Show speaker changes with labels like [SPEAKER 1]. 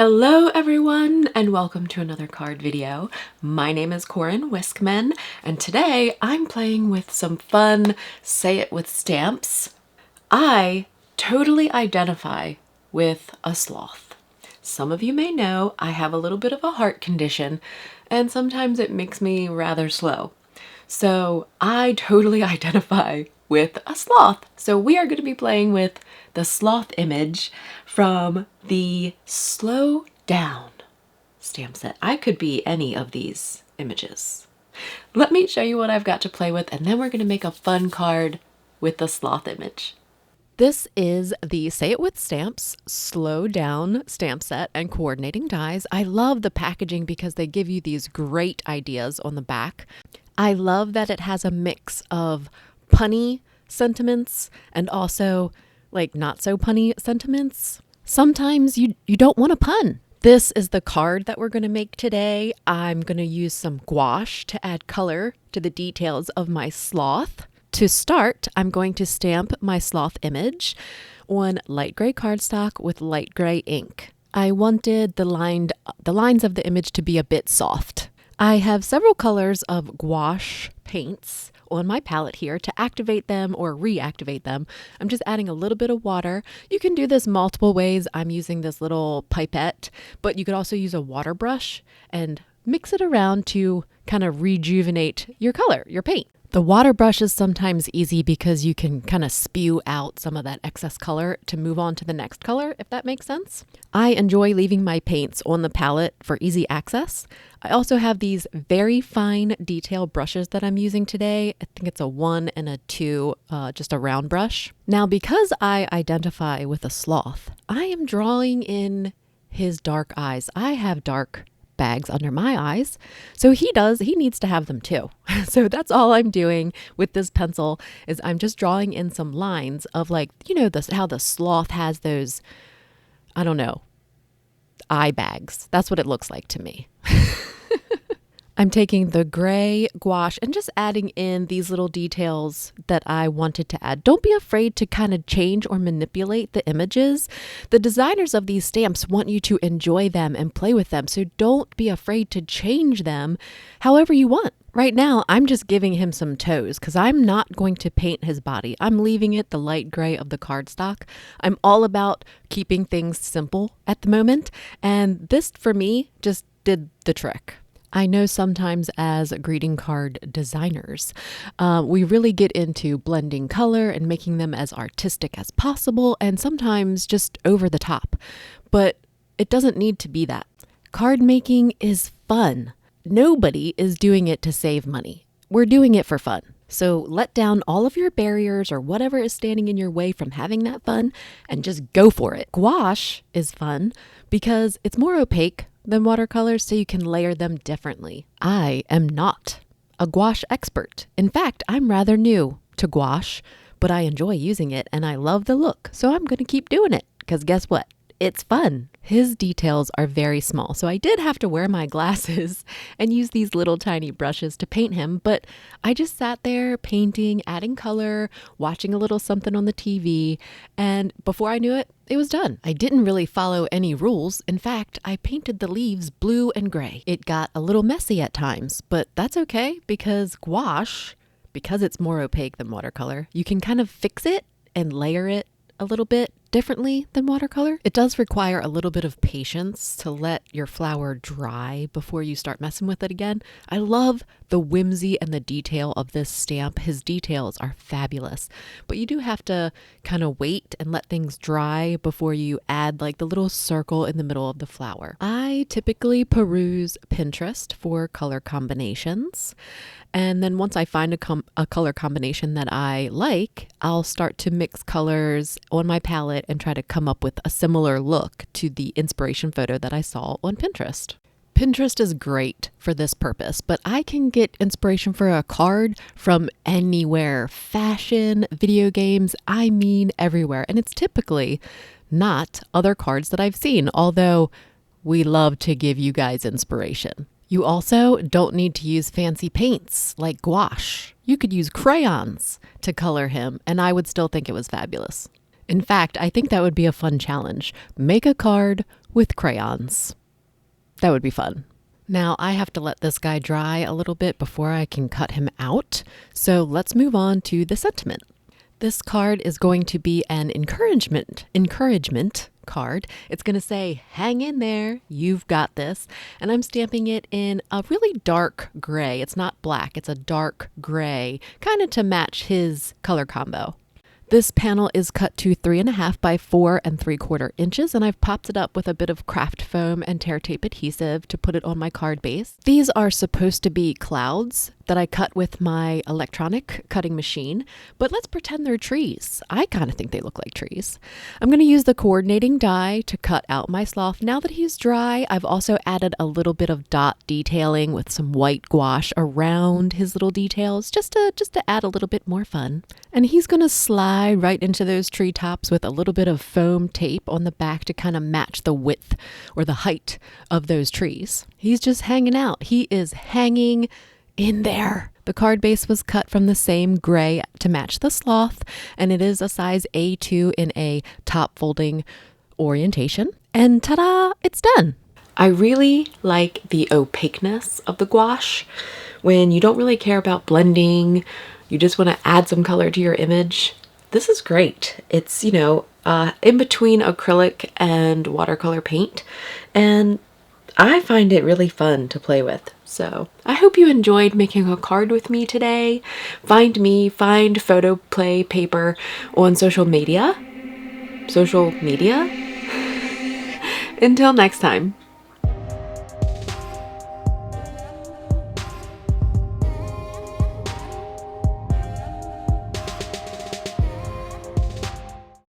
[SPEAKER 1] Hello everyone and welcome to another card video. My name is Koren Wiskman and today I'm playing with some fun Say It With stamps. I totally identify with a sloth. Some of you may know I have a little bit of a heart condition and sometimes it makes me rather slow. So I totally identify with a sloth. So we are going to be playing with the sloth image from the Slow Down stamp set. I could be any of these images. Let me show you what I've got to play with and then we're going to make a fun card with the sloth image. This is the Say It With Stamps Slow Down stamp set and coordinating dies. I love the packaging because they give you these great ideas on the back. I love that it has a mix of punny sentiments and also like not so punny sentiments. Sometimes you don't want a pun. This is the card that we're going to make today. I'm going to use some gouache to add color to the details of my sloth. To start, I'm going to stamp my sloth image on light gray cardstock with light gray ink. I wanted the lines of the image to be a bit soft. I have several colors of gouache paints on my palette here. To activate them or reactivate them, I'm just adding a little bit of water. You can do this multiple ways. I'm using this little pipette, but you could also use a water brush and mix it around to kind of rejuvenate your color, your paint. The water brush is sometimes easy because you can kind of spew out some of that excess color to move on to the next color, if that makes sense. I enjoy leaving my paints on the palette for easy access. I also have these very fine detail brushes that I'm using today. I think it's a 1 and a 2, just a round brush. Now, because I identify with a sloth, I am drawing in his dark eyes. I have dark bags under my eyes. So he needs to have them too. So that's all I'm doing with this pencil is I'm just drawing in some lines of like, you know, how the sloth has those, I don't know, eye bags. That's what it looks like to me. I'm taking the gray gouache and just adding in these little details that I wanted to add. Don't be afraid to kind of change or manipulate the images. The designers of these stamps want you to enjoy them and play with them, so don't be afraid to change them however you want. Right now, I'm just giving him some toes because I'm not going to paint his body. I'm leaving it the light gray of the cardstock. I'm all about keeping things simple at the moment, and this, for me, just did the trick. I know sometimes as greeting card designers, we really get into blending color and making them as artistic as possible and sometimes just over the top. But it doesn't need to be that. Card making is fun. Nobody is doing it to save money. We're doing it for fun. So let down all of your barriers or whatever is standing in your way from having that fun and just go for it. Gouache is fun because it's more opaque than watercolors, so you can layer them differently. I am not a gouache expert. In fact, I'm rather new to gouache, but I enjoy using it and I love the look. So I'm going to keep doing it because guess what? It's fun. His details are very small, so I did have to wear my glasses and use these little tiny brushes to paint him, but I just sat there painting, adding color, watching a little something on the TV, and before I knew it, it was done. I didn't really follow any rules. In fact, I painted the leaves blue and gray. It got a little messy at times, but that's okay because gouache, because it's more opaque than watercolor, you can kind of fix it and layer it a little bit differently than watercolor. It does require a little bit of patience to let your flower dry before you start messing with it again. I love the whimsy and the detail of this stamp. His details are fabulous, but you do have to kind of wait and let things dry before you add like the little circle in the middle of the flower. I typically peruse Pinterest for color combinations. And then once I find a color combination that I like, I'll start to mix colors on my palette and try to come up with a similar look to the inspiration photo that I saw on Pinterest. Pinterest is great for this purpose, but I can get inspiration for a card from anywhere. Fashion, video games, I mean everywhere. And it's typically not other cards that I've seen, although we love to give you guys inspiration. You also don't need to use fancy paints like gouache. You could use crayons to color him, and I would still think it was fabulous. In fact, I think that would be a fun challenge. Make a card with crayons. That would be fun. Now I have to let this guy dry a little bit before I can cut him out. So let's move on to the sentiment. This card is going to be an encouragement card. It's going to say, hang in there, you've got this. And I'm stamping it in a really dark gray. It's not black, it's a dark gray, kind of to match his color combo. This panel is cut to 3.5 by 4 3/4 inches, and I've popped it up with a bit of craft foam and tear tape adhesive to put it on my card base. These are supposed to be clouds that I cut with my electronic cutting machine, but let's pretend they're trees. I kind of think they look like trees. I'm going to use the coordinating die to cut out my sloth. Now that he's dry, I've also added a little bit of dot detailing with some white gouache around his little details, just to add a little bit more fun. And he's going to slide right into those treetops with a little bit of foam tape on the back to kind of match the width or the height of those trees. He's just hanging out. He is hanging in there. The card base was cut from the same gray to match the sloth, and it is a size A2 in a top folding orientation. And ta-da, it's done. I really like the opaqueness of the gouache. When you don't really care about blending, you just want to add some color to your image. This is great. It's, in between acrylic and watercolor paint, and I find it really fun to play with. So I hope you enjoyed making a card with me today. Find me, find PhotoPlay paper on social media. Until next time.